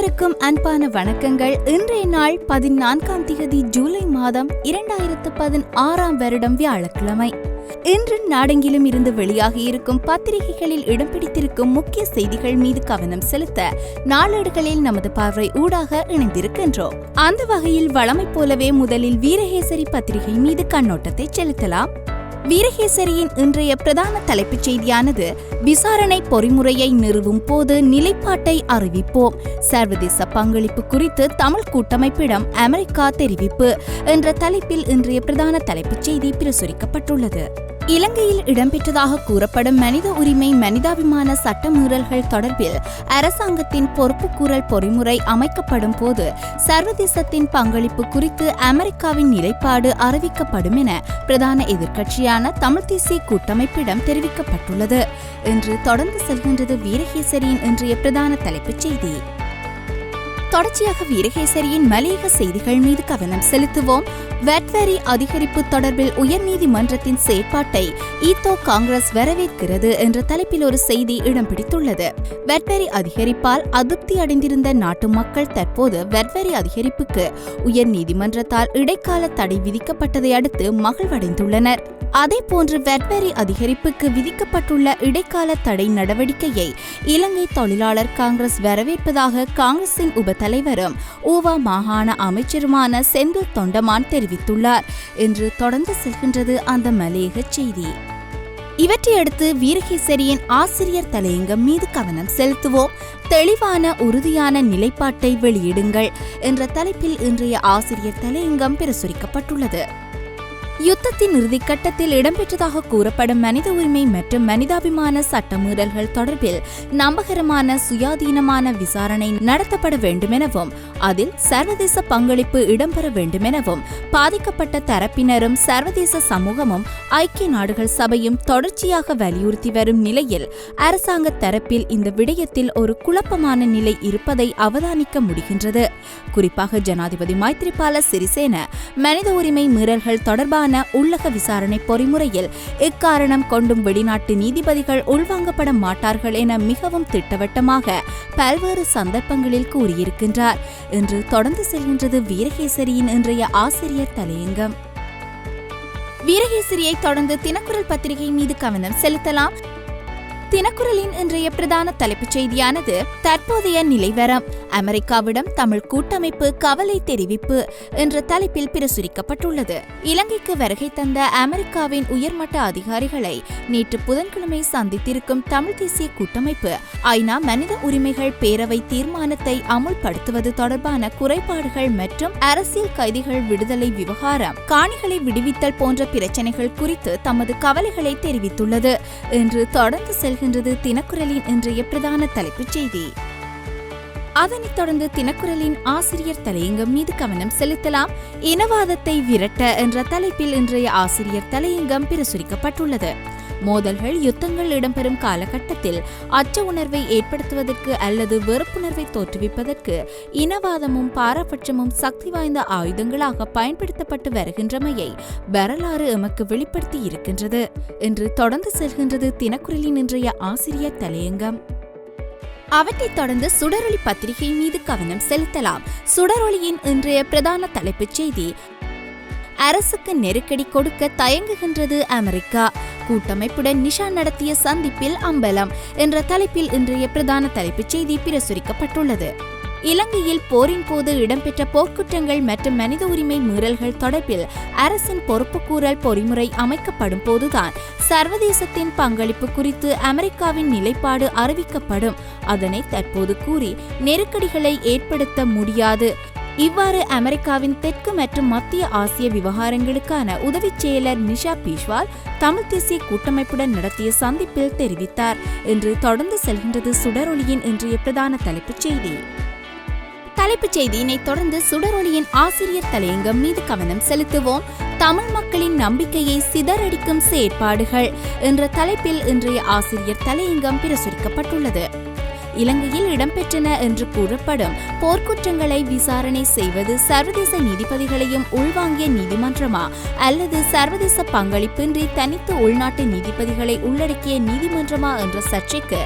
அனைவருக்கும் அன்பான வணக்கங்கள். இன்றைய நாள் 14ஆம் தேதி ஜூலை மாதம் 2016 வருடம் வியாழக்கிழமை. இன்று நாடெங்கிலும் இருந்து வெளியாகி இருக்கும் பத்திரிகைகளில் இடம் பிடித்திருக்கும் முக்கிய செய்திகள் மீது கவனம் செலுத்த நாளேடுகளில் நமது பார்வை ஊடாக இணைந்திருக்கின்றோம். அந்த வகையில் வழமை போலவே முதலில் வீரகேசரி பத்திரிகை மீது கண்ணோட்டத்தை செலுத்தலாம். வீரகேசரியின் இன்றைய பிரதான தலைப்புச் செய்தியானது விசாரணை பொறிமுறையை நிறுவும் போது நிலைப்பாட்டை அறிவிப்போம், சர்வதேச பங்களிப்பு குறித்து தமிழ் கூட்டமைப்பிடம் அமெரிக்கா தெரிவிப்பு என்ற தலைப்பில் இன்றைய பிரதான தலைப்புச் செய்தி பிரசுரிக்கப்பட்டுள்ளது. இலங்கையில் இடம்பெற்றதாக கூறப்படும் மனித உரிமை மனிதாபிமான சட்ட மீறல்கள் தொடர்பில் அரசாங்கத்தின் பொறுப்புக்கூறல் பொறிமுறை அமைக்கப்படும் போது சர்வதேசத்தின் பங்களிப்பு குறித்து அமெரிக்காவின் நிலைப்பாடு அறிவிக்கப்படும் என பிரதான எதிர்க்கட்சியான தமிழ் தேசிய கூட்டமைப்பிடம் தெரிவிக்கப்பட்டுள்ளது என்று தொடர்ந்து செல்கின்றது வீரகேசரியின் இன்றைய பிரதான தலைப்புச் செய்தி. தொடர்ச்சியாக வீரகேசரியின் மலையக செய்திகள் மீது கவனம் செலுத்துவோம். வட் வரி அதிகரிப்பு தொடர்பில் உயர்நீதிமன்றத்தின் செயற்பாட்டை ஈத்தோ காங்கிரஸ் வரவேற்கிறது என்ற தலைப்பில் ஒரு செய்தி இடம் பிடித்துள்ளது. வட் வரி அதிகரிப்பால் அதிருப்தி அடைந்திருந்த நாட்டு மக்கள் தற்போது வட் வரி அதிகரிப்புக்கு உயர்நீதிமன்றத்தால் இடைக்கால தடை விதிக்கப்பட்டதை அடுத்து மகிழ்வடைந்துள்ளனர். அதேபோன்று வட் வரி அதிகரிப்புக்கு விதிக்கப்பட்டுள்ள இடைக்கால தடை நடவடிக்கையை இலங்கை தொழிலாளர் காங்கிரஸ் வரவேற்பதாக காங்கிரசின் உபதலைவரும் ஊவா மாகாண அமைச்சருமான செந்தில் தொண்டமான் தெரிவித்துள்ளார் என்று தொடர்ந்து செல்கின்றது அந்த மலையக செய்தி. இவற்றையடுத்து வீரகேசரியின் ஆசிரியர் தலையங்கம் மீது கவனம் செலுத்துவோம். தெளிவான உறுதியான நிலைப்பாட்டை வெளியிடுங்கள் என்ற தலைப்பில் இன்றைய ஆசிரியர் தலையங்கம் பிரசுரிக்கப்பட்டுள்ளது. யுத்தத்தின் இறுதிக்கட்டத்தில் இடம்பெற்றதாக கூறப்படும் மனித உரிமை மற்றும் மனிதாபிமான சட்ட மீறல்கள் தொடர்பில் நம்பகரமான சுயாதீனமான விசாரணை நடத்தப்பட வேண்டுமெனவும் அதில் சர்வதேச பங்களிப்பு இடம்பெற வேண்டுமெனவும் பாதிக்கப்பட்ட தரப்பினரும் சர்வதேச சமூகமும் ஐக்கிய நாடுகள் சபையும் தொடர்ச்சியாக வலியுறுத்தி வரும் நிலையில் அரசாங்க தரப்பில் இந்த விடயத்தில் ஒரு குழப்பமான நிலை இருப்பதை அவதானிக்க முடிகின்றது. குறிப்பாக ஜனாதிபதி மைத்ரிபால சிறிசேன மனித உரிமை மீறல்கள் தொடர்பான உள்ளக விசாரணை பொறிமுறையில் எக்காரணம் கொண்டும் வெளிநாட்டு நீதிபதிகள் உள்வாங்கப்பட மாட்டார்கள் என மிகவும் திட்டவட்டமாக பல்வேறு சந்தர்ப்பங்களில் கூறியிருக்கின்றார் என்று தொடர்ந்து செல்கின்றது வீரகேசரியின் இன்றைய ஆசிரியர் தலையங்கம். வீரகேசரியை தொடர்ந்து தினக்குரல் பத்திரிகை மீது கவனம் செலுத்தலாம். தினக்குரலின் இன்றைய பிரதான தலைப்புச் செய்தியானது தற்போதைய நிலைவரம், அமெரிக்காவிடம் தமிழ் கூட்டமைப்பு கவலை தெரிவிப்பு என்ற தலைப்பில் பிரசுரிக்கப்பட்டுள்ளது. இலங்கைக்கு வருகை தந்த அமெரிக்காவின் உயர்மட்ட அதிகாரிகளை நேற்று புதன்கிழமை சந்தித்திருக்கும் தமிழ் தேசிய கூட்டமைப்பு ஐநா மனித உரிமைகள் பேரவை தீர்மானத்தை அமுல்படுத்துவது தொடர்பான குறைபாடுகள் மற்றும் அரசியல் கைதிகள் விடுதலை விவகாரம், காணிகளை விடுவித்தல் போன்ற பிரச்சினைகள் குறித்து தமது கவலைகளை தெரிவித்துள்ளது என்று தொடர்ந்து செல்கின்றது தினக்குரலின் இன்றைய பிரதான தலைப்புச் செய்தி. அதனைத் தொடர்ந்து தினக்குரலின் ஆசிரியர் தலையங்கம் மீது கவனம் செலுத்தலாம். இனவாதத்தை விரட்ட என்ற தலைப்பில் இன்றைய ஆசிரியர் தலையங்கம் பிரசுரிக்கப்பட்டுள்ளது. மோதல்கள், யுத்தங்கள் இடம்பெறும் காலகட்டத்தில் அச்ச உணர்வை ஏற்படுத்துவதற்கு அல்லது வெறுப்புணர்வை தோற்றுவிப்பதற்கு இனவாதமும் பாரபட்சமும் சக்தி வாய்ந்த ஆயுதங்களாக பயன்படுத்தப்பட்டு வருகின்றமையை வரலாறு எமக்கு வெளிப்படுத்தி இருக்கின்றது என்று தொடர்ந்து செல்கின்றது தினக்குரலின் இன்றைய ஆசிரியர் தலையங்கம். அவற்றைத் தொடர்ந்து சுடரொளி பத்திரிகை மீது கவனம் செலுத்தலாம். சுடரொளியின் இன்றைய பிரதான தலைப்புச் செய்தி அரசுக்கு நெருக்கடி கொடுக்க தயங்குகின்றது அமெரிக்கா, கூட்டமைப்புடன் நிஷா நடத்திய சந்திப்பில் அம்பலம் என்ற தலைப்பில் இன்றைய பிரதான தலைப்புச் செய்தி பிரசுரிக்கப்பட்டுள்ளது. இலங்கையில் போரின் போது இடம்பெற்ற போர்க்குற்றங்கள் மற்றும் மனித உரிமை மீறல்கள் தொடர்பில் அரசின் பொறுப்புக்கூறல் பொறிமுறை அமைக்கப்படும் போதுதான் சர்வதேசத்தின் பங்களிப்பு குறித்து அமெரிக்காவின் நிலைப்பாடு அறிவிக்கப்படும். அதனை தற்போது கூறி நெருக்கடிகளை ஏற்படுத்த முடியாது. இவ்வாறு அமெரிக்காவின் தெற்கு மற்றும் மத்திய ஆசிய விவகாரங்களுக்கான உதவிச் செயலர் நிஷா பீஷ்வால் தமிழ் தேசிய கூட்டமைப்புடன் நடத்திய சந்திப்பில் தெரிவித்தார் என்று தொடர்ந்து செல்கின்றது சுடரொளியின் இன்றைய பிரதான தலைப்புச் செய்தி. தலைப்புச் செய்தியினை தொடர்ந்து சுடரொளியின் ஆசிரியர் தலையங்கம் மீது கவனம் செலுத்துவோம். தமிழ் மக்களின் நம்பிக்கையை சிதறடிக்கும் செயற்பாடுகள் என்ற தலைப்பில் இன்றைய ஆசிரியர் தலையங்கம் பிரசுரிக்கப்பட்டுள்ளது. இலங்கையில் இடம்பெற்றன என்று கூறப்படும் போர்க்குற்றங்களை விசாரணை செய்வது சர்வதேச நீதிபதிகளையும் உள்வாங்கிய நீதிமன்றமா அல்லது சர்வதேச பங்களிப்பின்றி தனித்து உள்நாட்டு நீதிபதிகளை உள்ளடக்கிய நீதிமன்றமா என்ற சர்ச்சைக்கு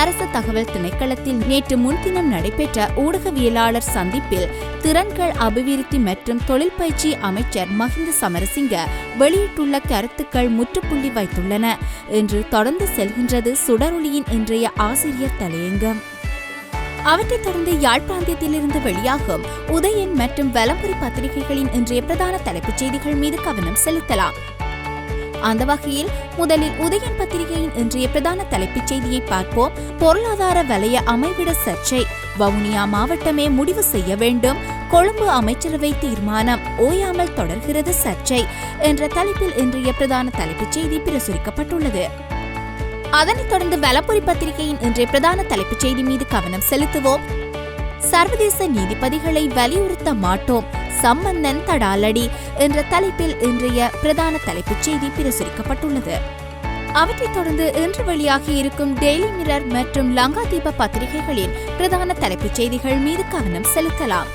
அரசு தகவல் திணைக்களத்தில் நேற்று முன்தினம் நடைபெற்ற ஊடகவியலாளர் சந்திப்பில் திறன்கள் அபிவிருத்தி மற்றும் தொழில் பயிற்சி அமைச்சர் மஹிந்த சமரசிங்க வெளியிட்டுள்ள கருத்துக்கள் முற்றுப்புள்ளி வைத்துள்ளன என்று தொடர்ந்து செல்கின்றது சுடரொளியின் இன்றைய ஆசிரியர் தலையங்கம். அவற்றைத் தொடர்ந்து யாழ்ப்பாணத்திலிருந்து வெளியாகும் உதயன் மற்றும் வலம்புரி பத்திரிகைகளின் இன்றைய பிரதான தலைப்புச் செய்திகள் மீது கவனம் செலுத்தலாம். அந்த வகையில் முதலில் உதயன் பத்திரிகையின் இன்றைய பிரதான தலைப்புச் செய்தியை பார்ப்போம். பொருளாதார வலய அமைவிட சர்ச்சை, வவுனியா மாவட்டமே முடிவு செய்ய வேண்டும், கொழும்பு அமைச்சரவை தீர்மானம் ஓயாமல் தொடர்கிறது சர்ச்சை என்ற தலைப்பில் இன்றைய பிரதான தலைப்புச் செய்தி பிரசுரிக்கப்பட்டுள்ளது. அதனைத் தொடர்ந்து வலம்புரி பத்திரிகையின் இன்றைய பிரதான தலைப்புச் செய்தி மீது கவனம் செலுத்துவோம். சர்வதேச நீதிபதிகளை வலியுறுத்த மாட்டோம், சம்பந்தன் தடாலடி என்ற தலைப்பில் இன்றைய பிரதான தலைப்புச் செய்தி பிரசுரிக்கப்பட்டுள்ளது. அவற்றைத் தொடர்ந்து இன்று வெளியாகி இருக்கும் டெய்லி மிரர் மற்றும் லங்காதீப பத்திரிகைகளின் பிரதான தலைப்புச் செய்திகள் மீது கவனம் செலுத்தலாம்.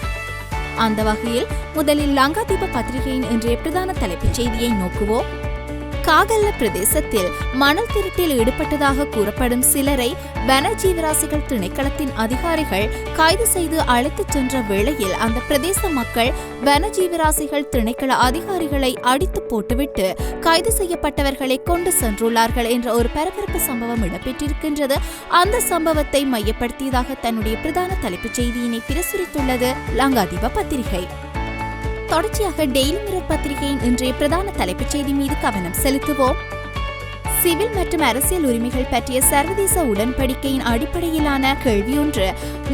அந்த வகையில் முதலில் லங்காதீப பத்திரிகையின் இன்றைய பிரதான தலைப்புச் செய்தியை நோக்குவோம். காகல்ல பிரதேசத்தில் மணல் திருட்டில் ஈடுபட்டதாக கூறப்படும் சிலரை வனஜீவராசிகள் திணைக்களத்தின் அதிகாரிகள் கைது செய்து அழைத்துச் சென்ற வேளையில் அந்த பிரதேச மக்கள் வனஜீவராசிகள் திணைக்கள அதிகாரிகளை அடித்து போட்டுவிட்டு கைது செய்யப்பட்டவர்களை கொண்டு சென்றுள்ளார்கள் என்ற ஒரு பரபரப்பு சம்பவம் இடம்பெற்றிருக்கின்றது. அந்த சம்பவத்தை மையப்படுத்தியதாக தன்னுடைய பிரதான தலைப்புச் செய்தியினை பிரசுரித்துள்ளது லங்காதீப பத்திரிகை. தொடர்ச்சியாக டெய்லி மிரர் பத்திரிகையின் இன்றைய பிரதான தலைப்புச் செய்தி மீது கவனம் செலுத்துவோம். சிவில் மற்றும் அரசியல் உரிமைகள் பற்றிய சர்வதேச உடன்படிக்கையின் அடிப்படையிலான கேள்வியொன்று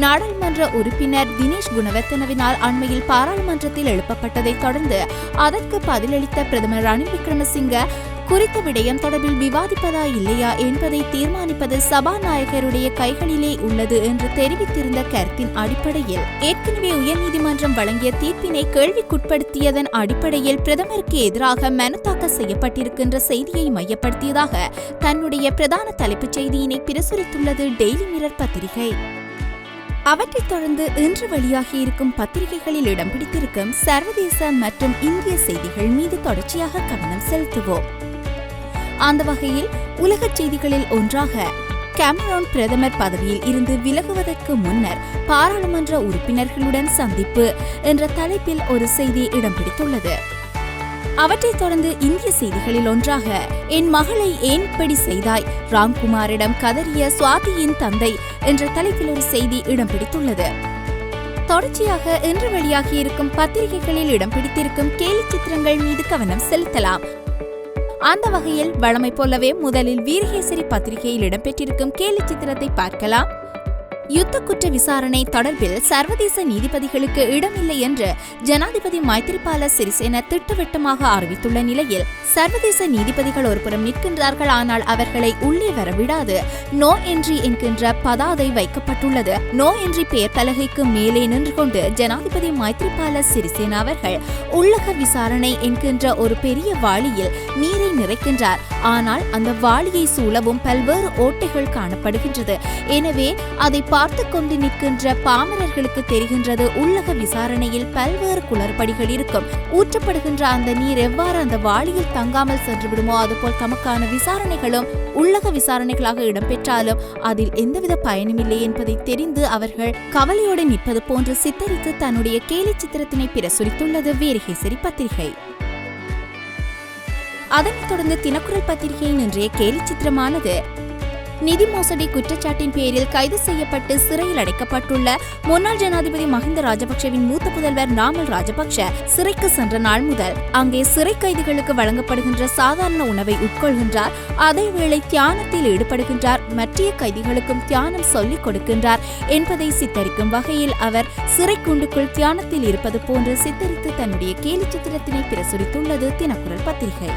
நாடாளுமன்ற உறுப்பினர் தினேஷ் குணவர்த்தனவினால் அண்மையில் பாராளுமன்றத்தில் எழுப்பப்பட்டதை தொடர்ந்து அதற்கு பதிலளித்த பிரதமர் ரணில் விக்ரமசிங்க குறித்த விடயம் தொடர்பில் விவாதிப்பதா இல்லையா என்பதை தீர்மானிப்பது சபாநாயகருடைய கைகளிலே உள்ளது என்று தெரிவித்திருந்த கருத்தின் அடிப்படையில் ஏற்கனவே உயர்நீதிமன்றம் வழங்கிய தீர்ப்பினை கேள்விக்குட்படுத்தியதன் அடிப்படையில் பிரதமருக்கு எதிராக மனு தாக்கல் செய்யப்பட்டிருக்கின்ற செய்தியை மையப்படுத்தியதாக தன்னுடைய பிரதான தலைப்புச் செய்தியினை பிரசுரித்துள்ளது டெய்லி மிரர் பத்திரிகை. அவற்றைத் தொடர்ந்து இன்று வெளியாகியிருக்கும் பத்திரிகைகளில் இடம் பிடித்திருக்கும் சர்வதேச மற்றும் இந்திய செய்திகள் மீது தொடர்ச்சியாக கவனம் செலுத்துவோம். அந்த வகையில் உலக செய்திகளில் ஒன்றாக கேமரோன் பிரதமர் பதவியில் இருந்து விலகுவதற்கு முன்னர் பாராளுமன்ற உறுப்பினர்களுடன் சந்திப்பு என்ற தலைப்பில் ஒரு செய்தி இடம் பிடித்துள்ளது. அவற்றைத் தொடர்ந்து இந்திய செய்திகளில் ஒன்றாக என் மகளை ஏன் இப்படி செய்தாய், ராம்குமாரிடம் கதறிய சுவாதியின் தந்தை என்ற தலைப்பில் ஒரு செய்தி இடம் பிடித்துள்ளது. தொடர்ச்சியாக இன்று வெளியாகியிருக்கும் பத்திரிகைகளில் இடம் பிடித்திருக்கும் கேலி சித்திரங்கள் மீது கவனம் செலுத்தலாம். அந்த வகையில் வழமை போலவே முதலில் வீரகேசரி பத்திரிகையில் இடம்பெற்றிருக்கும் கேலி சித்திரத்தை பார்க்கலாம். யுத்த குற்ற விசாரணை தொடர்பில் சர்வதேச நீதிபதிகளுக்கு இடமில்லை என்று ஜனாதிபதி மைத்திரிபால சிறிசேன திட்டவட்டமாக அறிவித்துள்ள நிலையில் சர்வதேச நீதிபதிகள் ஒருபுறம் நிற்கின்றார்கள், ஆனால் அவர்களை உள்ளே வரவிடாது நோ என்ட்ரி என்கின்ற பதாதை வைக்கப்பட்டுள்ளது. நோ என்ட்ரி பெயர் பலகைக்கு மேலே நின்று கொண்டு ஜனாதிபதி மைத்திரிபால சிறிசேன அவர்கள் உள்ளக விசாரணை என்கின்ற ஒரு பெரிய வாளியில் நீரை நிறைக்கின்றார். ஆனால் அந்த வாளியை சூழவும் பல்வேறு ஓட்டைகள் காணப்படுகின்றது. எனவே அதை பார்த்து கொண்டு நிற்கின்ற பாமரர்களுக்கு தெரிகின்றது உள்ளக விசாரணையில் பல்வேறு குளறுபடிகள் இருக்கும். ஊற்றப்படுகின்ற அந்த நீர் எவ்வாறு அந்த வாளியில் தங்காமல் சென்று விடுமோ அதுபோல் தமக்கான விசாரணைகளும் உள்ளக விசாரணைகளாக இடம்பெற்றாலும் அதில் எந்தவித பயனுமில்லை என்பதை தெரிந்து அவர்கள் கவலையோடு நிற்பது போன்று சித்தரித்து தன்னுடைய கேலி சித்திரத்தினை பிரசுரித்துள்ளது வீரகேசரி பத்திரிகை. அதனைத் தொடர்ந்து தினக்குரல் பத்திரிகையின் இன்றைய கேலி சித்திரமானது நிதி மோசடி குற்றச்சாட்டின் பேரில் கைது செய்யப்பட்டு சிறையில் அடைக்கப்பட்டுள்ள முன்னாள் ஜனாதிபதி மஹிந்த ராஜபக்சவின் மூத்த புதல்வர் நாமல் ராஜபக்ஷ சிறைக்கு சென்ற நாள் முதல் அங்கே சிறை கைதிகளுக்கு வழங்கப்படுகின்ற சாதாரண உணவை உட்கொள்கின்றார். அதேவேளை தியானத்தில் ஈடுபடுகின்றார். மற்ற கைதிகளுக்கும் தியானம் சொல்லிக் கொடுக்கின்றார் என்பதை சித்தரிக்கும் வகையில் அவர் சிறை கூண்டுக்குள் தியானத்தில் இருப்பது போன்று சித்தரித்து தன்னுடைய கேலி சித்திரத்தினை பிரசுரித்துள்ளது தினக்குரல் பத்திரிகை.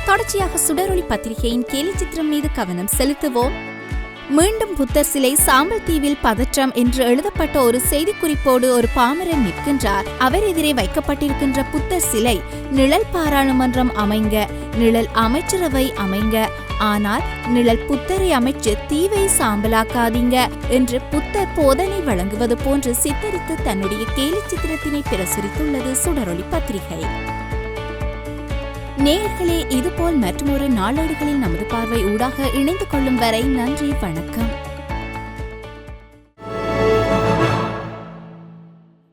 தொடர்ச்சியாக சுடரொளி பத்திரிகையின் கேலி சித்திரம் மீது கவனம் செலுத்துவோம். மீண்டும் புத்தர் சிலை சாம்பல் தீவில் பதற்றம் என்று எழுதப்பட்ட ஒரு செய்திக்குறிப்போடு ஒரு பாமரன் நிற்கின்றார். அவர் எதிரே வைக்கப்பட்டிருக்கின்ற புத்தர் சிலை நிழல் பாராளுமன்றம் அமைங்க, நிழல் அமைச்சரவை அமைங்க, ஆனால் நிழல் புத்தரை அமைச்சு தீவை சாம்பலாக்காதீங்க என்று புத்தர் போதனை வழங்குவது போன்று சித்தரித்து தன்னுடைய கேலி சித்திரத்தினை பிரசுரித்துள்ளது சுடரொளி பத்திரிகை. நேயர்களே, இதுபோல் மற்றொரு நாளேடுகளில் நமது பார்வை ஊடாக இணைந்து கொள்ளும் வரை நன்றி, வணக்கம்.